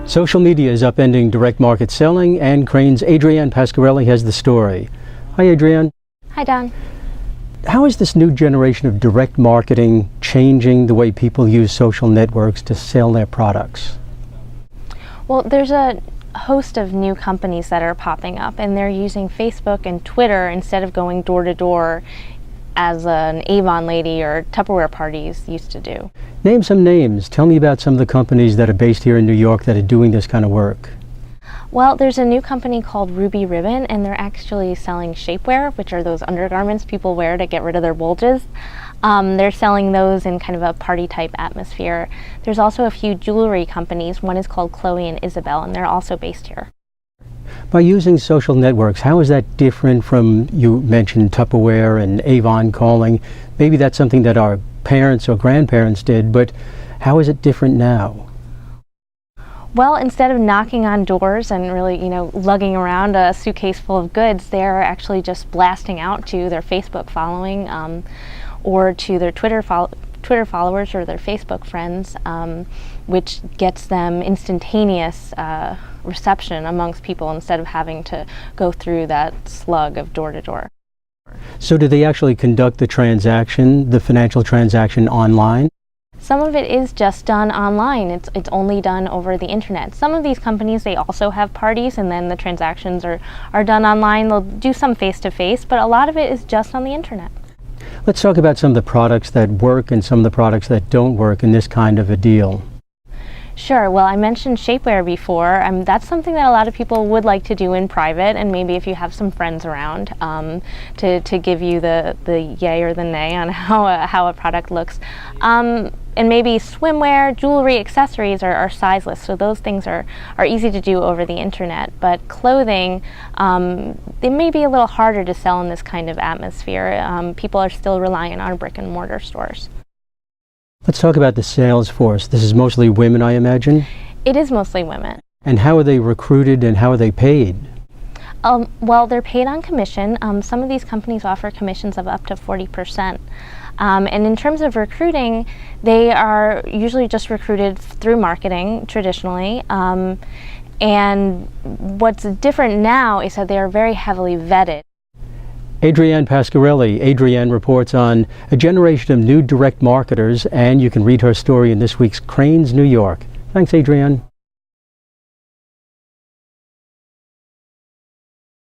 Social media is upending direct market selling, and Crain's Adrienne Pasquarelli has the story. Hi, Adrienne. Hi, Don. How is this new generation of direct marketing changing the way people use social networks to sell their products? Well, there's a host of new companies that are popping up, and they're using Facebook and Twitter instead of going door to door as an Avon lady or Tupperware parties used to do. Name some names. Tell me about some of the companies that are based here in New York that are doing this kind of work. Well, there's a new company called Ruby Ribbon, and they're actually selling shapewear, which are those undergarments people wear to get rid of their bulges. They're selling those in kind of a party type atmosphere. There's also a few jewelry companies. One is called Chloe and Isabel, and they're also based here. By using social networks, how is that different from, you mentioned Tupperware and Avon calling? Maybe that's something that our parents or grandparents did, but how is it different now? Well, instead of knocking on doors and really, lugging around a suitcase full of goods, they're actually just blasting out to their Facebook following or to their Twitter followers or their Facebook friends, which gets them instantaneous reception amongst people instead of having to go through that slug of door to door. So do they actually conduct the transaction, the financial transaction, online? Some of it is just done online. It's only done over the internet. Some of these companies, they also have parties, and then the transactions are done online. They'll do some face-to-face, but a lot of it is just on the internet. Let's talk about some of the products that work and some of the products that don't work in this kind of a deal. Sure. Well, I mentioned shapewear before. That's something that a lot of people would like to do in private, and maybe if you have some friends around to give you the yay or the nay on how a product looks. And maybe swimwear, jewelry, accessories are sizeless, so those things are easy to do over the internet. But clothing, they may be a little harder to sell in this kind of atmosphere. People are still relying on brick and mortar stores. Let's talk about the sales force. This is mostly women, I imagine? It is mostly women. And how are they recruited and how are they paid? Well, they're paid on commission. Some of these companies offer commissions of up to 40%. And in terms of recruiting, they are usually just recruited through marketing, traditionally. And what's different now is that they are very heavily vetted. Adrienne Pasquarelli. Adrienne reports on a generation of new direct marketers, and you can read her story in this week's Crain's New York. Thanks, Adrienne.